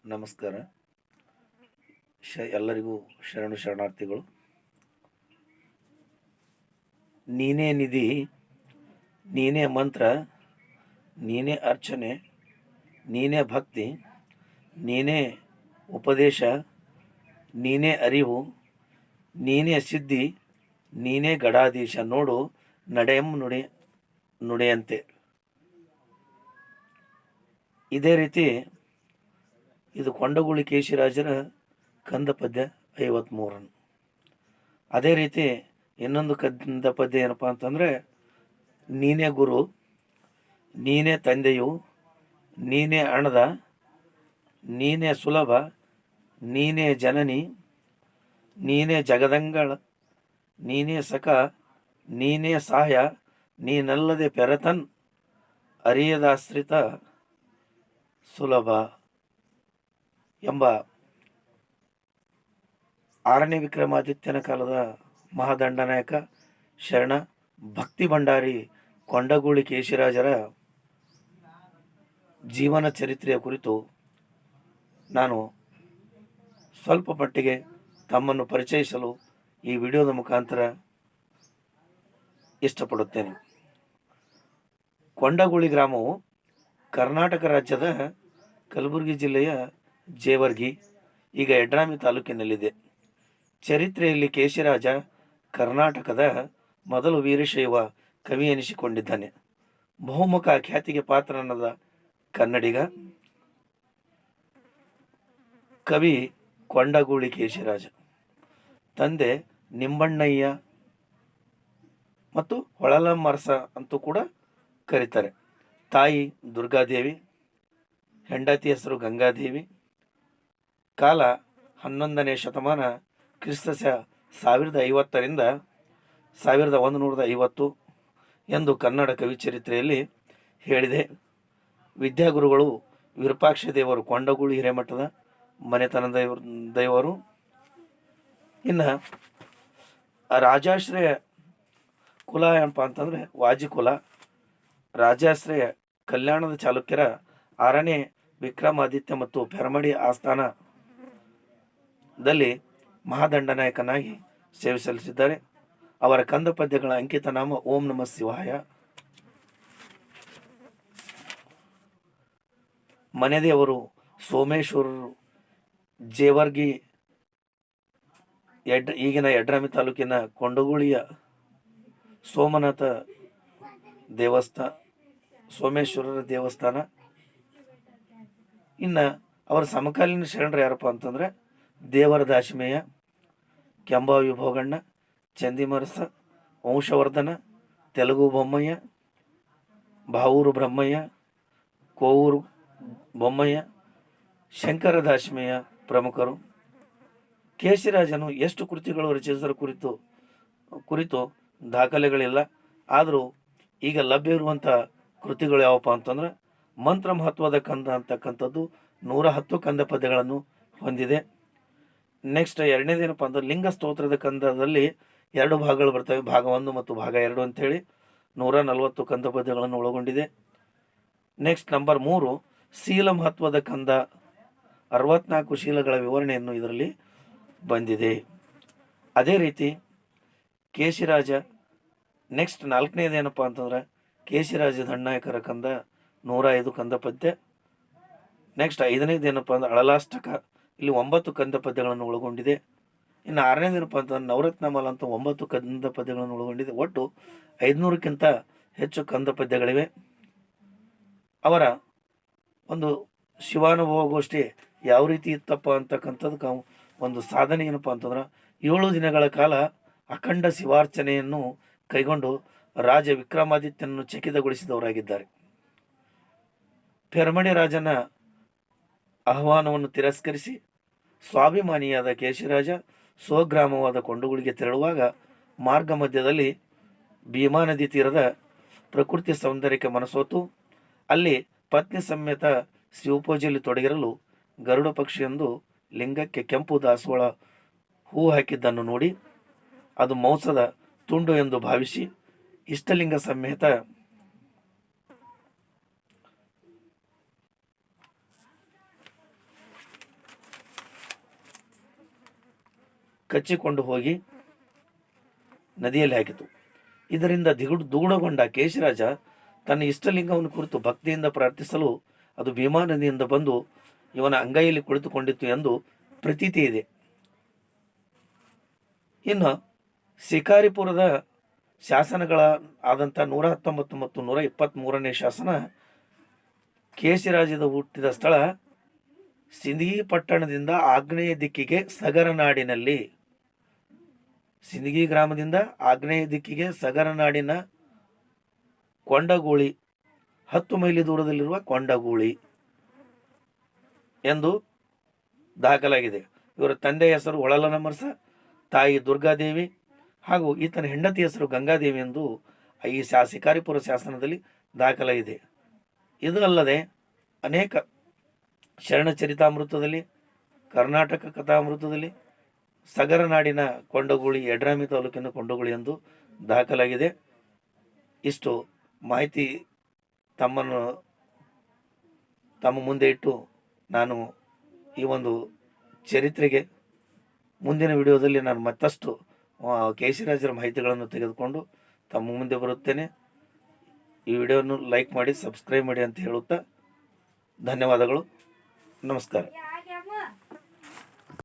ನಮಸ್ಕಾರ. ಎಲ್ಲರಿಗೂ ಶರಣಾರ್ಥಿಗಳು. ನೀನೇ ನಿಧಿ, ನೀನೇ ಮಂತ್ರ, ನೀನೇ ಅರ್ಚನೆ, ನೀನೇ ಭಕ್ತಿ, ನೀನೇ ಉಪದೇಶ, ನೀನೇ ಅರಿವು, ನೀನೇ ಸಿದ್ಧಿ, ನೀನೇ ಗಡಾಧೀಶ. ನೋಡು ನಡೆಯಂ ನುಡಿಯಂತೆ. ಇದೇ ರೀತಿ ಇದು ಕೊಂಡಗುಳಿ ಕೇಶಿರಾಜರ ಕಂದ ಪದ್ಯ 53. ಅದೇ ರೀತಿ ಇನ್ನೊಂದು ಕಂದ ಪದ್ಯ ಏನಪ್ಪ ಅಂತಂದರೆ, ನೀನೇ ಗುರು, ನೀನೇ ತಂದೆಯು, ನೀನೇ ಅಣದ, ನೀನೇ ಸುಲಭ, ನೀನೇ ಜನನಿ, ನೀನೇ ಜಗದಂಗಳ, ನೀನೇ ಸಖ, ನೀನೇ ಸಹಾಯ, ನೀನಲ್ಲದೆ ಪೆರತನ್ ಅರಿಯದಾಶ್ರಿತ ಸುಲಭ ಎಂಬ 6ನೇ ವಿಕ್ರಮಾದಿತ್ಯನ ಕಾಲದ ಮಹಾದಂಡನಾಯಕ ಶರಣ ಭಕ್ತಿ ಭಂಡಾರಿ ಕೊಂಡಗೂಳಿ ಕೇಶಿರಾಜರ ಜೀವನ ಚರಿತ್ರೆಯ ಕುರಿತು ನಾನು ಸ್ವಲ್ಪ ಮಟ್ಟಿಗೆ ತಮ್ಮನ್ನು ಪರಿಚಯಿಸಲು ಈ ವಿಡಿಯೋದ ಮುಖಾಂತರ ಇಷ್ಟಪಡುತ್ತೇನೆ. ಕೊಂಡಗೂಳಿ ಗ್ರಾಮವು ಕರ್ನಾಟಕ ರಾಜ್ಯದ ಕಲಬುರಗಿ ಜಿಲ್ಲೆಯ ಜೇವರ್ಗಿ, ಈಗ ಯಡ್ರಾಮಿ ತಾಲೂಕಿನಲ್ಲಿದೆ. ಚರಿತ್ರೆಯಲ್ಲಿ ಕೇಶಿರಾಜ ಕರ್ನಾಟಕದ ಮೊದಲು ವೀರಶೈವ ಕವಿ ಎನಿಸಿಕೊಂಡಿದ್ದಾನೆ. ಬಹುಮುಖ ಖ್ಯಾತಿಗೆ ಪಾತ್ರನಾದ ಕನ್ನಡಿಗ ಕವಿ ಕೊಂಡಗೂಳಿ ಕೇಶಿರಾಜ. ತಂದೆ ನಿಂಬಣ್ಣಯ್ಯ ಮತ್ತು ಹೊಳಲಮ್ಮರಸ ಅಂತೂ ಕೂಡ ಕರೀತಾರೆ. ತಾಯಿ ದುರ್ಗಾದೇವಿ, ಹೆಂಡತಿ ಹೆಸರು ಗಂಗಾದೇವಿ. ಕಾಲ 11ನೇ ಶತಮಾನ, ಕ್ರಿಸ್ತಶ 1050ರಿಂದ 1150 ಎಂದು ಕನ್ನಡ ಕವಿ ಚರಿತ್ರೆಯಲ್ಲಿ ಹೇಳಿದೆ. ವಿದ್ಯಾಗುರುಗಳು ವಿರೂಪಾಕ್ಷ ದೇವರು ಕೊಂಡಗೂಳಿ ಹಿರೇಮಠದ ಮನೆತನದ ದೇವರು. ಇನ್ನು ರಾಜಾಶ್ರಯ ಕುಲ ಏನಪ್ಪ ಅಂತಂದರೆ ವಾಜಿ ಕುಲ. ರಾಜಾಶ್ರಯ ಕಲ್ಯಾಣದ ಚಾಲುಕ್ಯರ 6ನೇ ವಿಕ್ರಮಾದಿತ್ಯ ಮತ್ತು ಪೆರಮಡಿ ಆಸ್ಥಾನದಲ್ಲಿ ಮಹಾದಂಡನಾಯಕನಾಗಿ ಸೇವೆ ಸಲ್ಲಿಸಿದ್ದಾರೆ. ಅವರ ಕಂದ ಪದ್ಯಗಳ ಅಂಕಿತ ನಾಮ ಓಂ ನಮಃ ಶಿವಾಯ. ಮನೆದೇವರು ಸೋಮೇಶ್ವರರು, ಜೇವರ್ಗಿ ಈಗಿನ ಯಡ್ರಾಮಿ ತಾಲೂಕಿನ ಕೊಂಡಗೂಳಿಯ ಸೋಮನಾಥ ಸೋಮೇಶ್ವರರ ದೇವಸ್ಥಾನ. ಇನ್ನು ಅವರ ಸಮಕಾಲೀನ ಶರಣರು ಯಾರಪ್ಪ ಅಂತಂದರೆ ದೇವರ ದಾಶಿಮೇಯ, ಕೆಂಬಾವಿ ಭೋಗಣ್ಣ, ಚಂದಿಮರಸ, ವಂಶವರ್ಧನ, ತೆಲುಗು ಬೊಮ್ಮಯ್ಯ, ಬಾವೂರು ಬ್ರಹ್ಮಯ್ಯ, ಕೋವೂರು ಬೊಮ್ಮಯ್ಯ, ಶಂಕರ ದಾಶಿಮೇಯ ಪ್ರಮುಖರು. ಕೇಶಿರಾಜನು ಎಷ್ಟು ಕೃತಿಗಳು ರಚಿಸಿದ ಕುರಿತು ದಾಖಲೆಗಳಿಲ್ಲ. ಆದರೂ ಈಗ ಲಭ್ಯ ಇರುವಂಥ ಕೃತಿಗಳು ಯಾವಪ್ಪ ಅಂತಂದ್ರೆ, ಮಂತ್ರ ಮಹತ್ವದ ಕಂದ ಅಂತಕ್ಕಂಥದ್ದು 110 ಕಂದ ಪದ್ಯಗಳನ್ನು ಹೊಂದಿದೆ. ನೆಕ್ಸ್ಟ್ ಎರಡನೇದೇನಪ್ಪ ಅಂದ್ರೆ ಲಿಂಗ ಸ್ತೋತ್ರದ ಕಂದದಲ್ಲಿ 2 ಭಾಗಗಳು ಬರ್ತವೆ, ಭಾಗ 1 ಮತ್ತು ಭಾಗ 2 ಅಂತೇಳಿ 140 ಕಂದ ಪದ್ಯಗಳನ್ನು ಒಳಗೊಂಡಿದೆ. ನೆಕ್ಸ್ಟ್ ನಂಬರ್ 3 ಶೀಲ ಮಹತ್ವದ ಕಂದ, 64 ಶೀಲಗಳ ವಿವರಣೆಯನ್ನು ಇದರಲ್ಲಿ ಬಂದಿದೆ. ಅದೇ ರೀತಿ ಕೇಶಿರಾಜ ನೆಕ್ಸ್ಟ್ 4ನೇದೇನಪ್ಪ ಅಂತಂದ್ರೆ ಕೇಶಿರಾಜ ದಂಡನಾಯಕರ ಕಂದ 105 ಕಂದ ಪದ್ಯ. ನೆಕ್ಸ್ಟ್ 5ನೇದೇನಪ್ಪ ಅಂದ್ರೆ ಅಳಲಾಷ್ಟಕ, ಇಲ್ಲಿ 9 ಕಂದ ಪದ್ಯಗಳನ್ನು ಒಳಗೊಂಡಿದೆ. ಇನ್ನು 6ನೇದೇನಪ್ಪ ಅಂತಂದ್ರೆ ನವರತ್ನಮಾಲ ಅಂತ 9 ಕಂದ ಪದ್ಯಗಳನ್ನು ಒಳಗೊಂಡಿದೆ. ಒಟ್ಟು 500ಕ್ಕಿಂತ ಹೆಚ್ಚು ಕಂದ ಪದ್ಯಗಳಿವೆ. ಅವರ ಒಂದು ಶಿವಾನುಭವ ಗೋಷ್ಠಿ ಯಾವ ರೀತಿ ಇತ್ತಪ್ಪ ಅಂತಕ್ಕಂಥದ್ದು ಒಂದು ಸಾಧನೆ ಏನಪ್ಪ ಅಂತಂದ್ರೆ 7 ದಿನಗಳ ಕಾಲ ಅಖಂಡ ಶಿವಾರ್ಚನೆಯನ್ನು ಕೈಗೊಂಡು ರಾಜ ವಿಕ್ರಮಾದಿತ್ಯನನ್ನು ಚಕಿತಗೊಳಿಸಿದವರಾಗಿದ್ದಾರೆ. ಪೆರಮಡಿ ರಾಜನ ಆಹ್ವಾನವನ್ನು ತಿರಸ್ಕರಿಸಿ ಸ್ವಾಭಿಮಾನಿಯಾದ ಕೇಶಿರಾಜ ಸ್ವಗ್ರಾಮವಾದ ಕೊಂಡಗೂಳಿಗೆ ತೆರಳುವಾಗ ಮಾರ್ಗ ಮಧ್ಯದಲ್ಲಿ ಭೀಮಾ ನದಿ ತೀರದ ಪ್ರಕೃತಿ ಸೌಂದರ್ಯಕ್ಕೆ ಮನಸೋತು ಅಲ್ಲಿ ಪತ್ನಿ ಸಮೇತ ಶಿವಪೂಜೆಯಲ್ಲಿ ತೊಡಗಿರಲು ಗರುಡ ಪಕ್ಷಿಯೊಂದು ಲಿಂಗಕ್ಕೆ ಕೆಂಪು ದಾಸವಾಳ ಹೂ ಹಾಕಿದ್ದನ್ನು ನೋಡಿ ಅದು ಮೋಸದ ತುಂಡು ಎಂದು ಭಾವಿಸಿ ಇಷ್ಟಲಿಂಗ ಸಮೇತ ಕಚ್ಚಿಕೊಂಡು ಹೋಗಿ ನದಿಯಲ್ಲಿ ಹಾಕಿತು. ಇದರಿಂದ ದುಗುಡಗೊಂಡ ಕೇಶಿರಾಜ ತನ್ನ ಇಷ್ಟಲಿಂಗವನ್ನು ಕುರಿತು ಭಕ್ತಿಯಿಂದ ಪ್ರಾರ್ಥಿಸಲು ಅದು ಭೀಮಾ ನದಿಯಿಂದ ಬಂದು ಇವನ ಅಂಗೈಯಲ್ಲಿ ಕುಳಿತುಕೊಂಡಿತ್ತು ಎಂದು ಪ್ರತೀತಿ ಇದೆ. ಇನ್ನು ಶಿಕಾರಿಪುರದ ಶಾಸನಗಳ ಆದಂಥ 119 ಮತ್ತು 123ನೇ ಶಾಸನ, ಕೇಶಿರಾಜದ ಹುಟ್ಟಿದ ಸ್ಥಳ ಸಿಂದಗಿ ಪಟ್ಟಣದಿಂದ ಆಗ್ನೇಯ ದಿಕ್ಕಿಗೆ ಸಗರನಾಡಿನಲ್ಲಿ, ಸಿಂದಗಿ ಗ್ರಾಮದಿಂದ ಆಗ್ನೇಯ ದಿಕ್ಕಿಗೆ ಸಗರನಾಡಿನ ಕೊಂಡಗೂಳಿ 10 ಮೈಲಿ ದೂರದಲ್ಲಿರುವ ಕೊಂಡಗೂಳಿ ಎಂದು ದಾಖಲಾಗಿದೆ. ಇವರ ತಂದೆಯ ಹೆಸರು ಹೊಳಲನಮರಸ, ತಾಯಿ ದುರ್ಗಾದೇವಿ ಹಾಗೂ ಈತನ ಹೆಂಡತಿ ಹೆಸರು ಗಂಗಾದೇವಿ ಎಂದು ಈ ಶಿಕಾರಿಪುರ ಶಾಸನದಲ್ಲಿ ದಾಖಲಾಗಿದೆ. ಇದು ಅಲ್ಲದೆ ಅನೇಕ ಶರಣಚರಿತಾಮೃತದಲ್ಲಿ, ಕರ್ನಾಟಕ ಕಥಾಮೃತದಲ್ಲಿ ಸಗರನಾಡಿನ ಕೊಂಡಗೂಳಿ ಯಡ್ರಾಮಿ ತಾಲೂಕಿನ ಕೊಂಡಗೂಳಿ ಎಂದು ದಾಖಲಾಗಿದೆ. ಇಷ್ಟು ಮಾಹಿತಿ ತಮ್ಮ ಮುಂದೆ ಇಟ್ಟು ನಾನು ಈ ಒಂದು ಚರಿತ್ರೆಗೆ ಮುಂದಿನ ವಿಡಿಯೋದಲ್ಲಿ ನಾನು ಮತ್ತಷ್ಟು ಕೇಶಿರಾಜರ ಮಾಹಿತಿಗಳನ್ನು ತೆಗೆದುಕೊಂಡು ತಮ್ಮ ಮುಂದೆ ಬರುತ್ತೇನೆ. ಈ ವಿಡಿಯೋವನ್ನು ಲೈಕ್ ಮಾಡಿ, ಸಬ್ಸ್ಕ್ರೈಬ್ ಮಾಡಿ ಅಂತ ಹೇಳುತ್ತಾ ಧನ್ಯವಾದಗಳು. ನಮಸ್ಕಾರ.